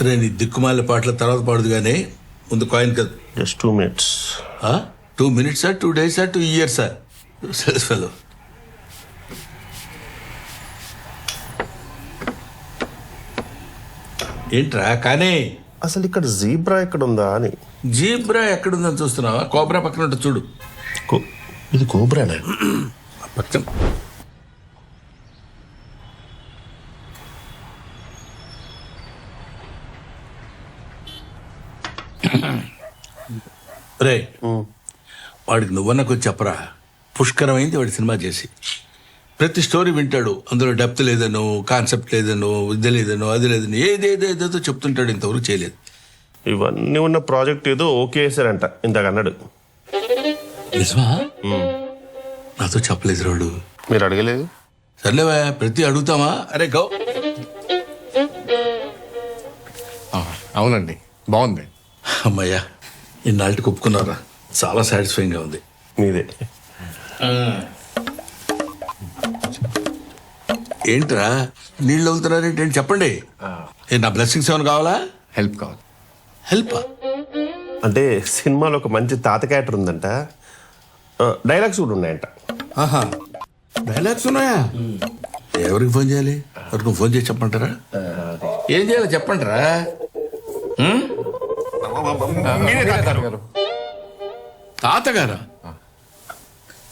రే నీ దిక్కుమాల పాటల తర్వాత పాడదు కానీ ముందు కాయిన్ కదా. Just 2 minutes. 2 minutes 2 days 2 years fellow. ఏంట్రా కానీ అసలు ఇక్కడ జీబ్రా ఎక్కడ ఉందా అని. జీబ్రా ఎక్కడుందని చూస్తున్నావా? కోబ్రా పక్కన ఉంటుంది చూడు. ఇది కోబ్రానే పక్కన. రే వాడికి నువ్వన్నకు చెప్పరా, పుష్కరమైంది వాడి సినిమా చేసి. ప్రతి స్టోరీ వింటాడు, అందులో డెప్త్ లేదనో, కాన్సెప్ట్ లేదనో, విద్య లేదనో, అది లేదనో, ఏదేదేదో చెప్తుంటాడు. ఇంతవరకు చేయలేదు. ఇవన్నీ ఉన్న ప్రాజెక్ట్ ఏదో ఓకే చేశారంట ఇందాక అన్నాడు. నిజమా? నాతో చెప్పలేదు రాడు. మీరు అడగలేదు? సర్లేవా, ప్రతి అడుగుతామా? అరే గౌ. అవునండి, బాగుంది. అమ్మయ్యా, ఇన్నాళ్ళకి ఒప్పుకున్నారా? చాలా సాటిస్ఫైయింగ్గా ఉంది. మీదే. ఏంట్రా నీళ్ళు వదులుతున్నారేంటి? చెప్పండి. నా బ్లెస్సింగ్స్ ఏమైనా కావాలా? హెల్ప్ కావాలి. హెల్ప్ అంటే సినిమాలో ఒక మంచి తాత క్యారెక్టర్ ఉందంట, డైలాగ్స్ కూడా ఉన్నాయంట. డైలాగ్స్ ఉన్నాయా? ఎవరికి ఫోన్ చేయాలి? ఎవరికి ఫోన్ చేసి చెప్పంటారా? ఏం చేయాలో చెప్పంటారా? తాతగారా?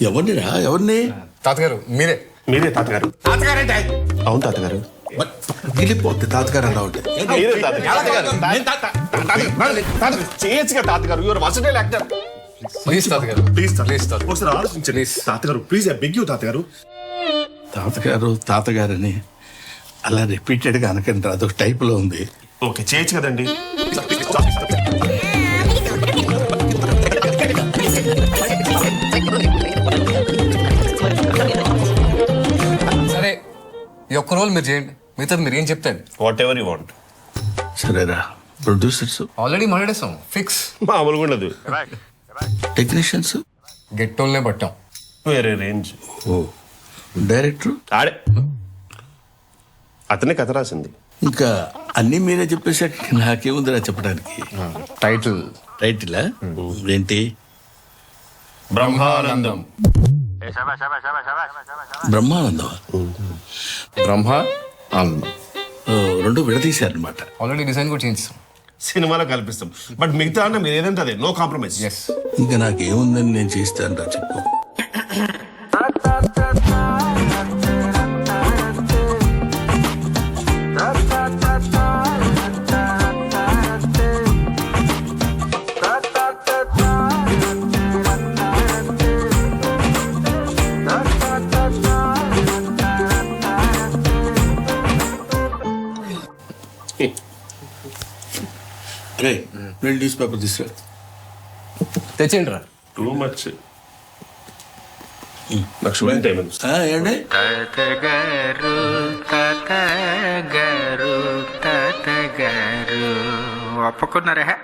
ఎవరినిరా? ఎవరిని? తాతగారు మీరే. మీరే తాతగారు? తాతగారంటే అవును తాతగారు. గిలిపోద్ది తాతగారు అలా ఉంటే. చేయొచ్చుగా తాతగారు. Your versatile actor. ప్లీజ్ తాతగారు, ప్లీజ్ ప్లీజ్ తాతగారు. ఒకసారి ఆలోచించండి తాతగారు. ప్లీజ్ ఐ బెగ్ యూ తాతగారు. తాతగారు తాతగారని అలా రిపీటెడ్గా అనకండి, అదొక టైప్లో ఉంది. ఓకే చేయొచ్చు కదండి. సరే, ఈ ఒక్క రోల్ మీరు చేయండి, మిగతాది మీరు ఏం చెప్తాను. Whatever you want. సరేరా. ప్రొడ్యూసర్స్ ఆల్రెడీ మాట్లాడేస్తాం, ఫిక్స్. మామూలుగా ఉండదు. టెక్నీషియన్స్ గెట్టోల్నే పట్టాం. వేరే రేంజ్. ఓ డైరెక్టర్ ఆడే అతనే కథ రాసింది. ఇంకా అన్నీ మీరే చెప్పేసాక నాకేముందిరా చెప్పడానికి. టైటిల్ టైటిలా ఏంటి? బ్రహ్మానందం. బ్రహ్మానందం. బ్రహ్మ ఆనందం రెండు విడదీశారనమాట. ఆల్రెడీ డిజైన్ కూడా చేయించాం. సినిమాలో కల్పిస్తాం, బట్ మిగతా అన్న మీరు ఏదంటే అదే, నో కాంప్రమైజ్. ఎస్. ఇంకా నాకేముందని నేను చేస్తాను రా, చెప్పు. రెండు న్యూస్ పేపర్ తీసుకురా. తెచ్చేయండి రా. Too much. నాకు షూటింగ్ టైం ఏంటి? తాతగారు ఒప్పుకున్నారా?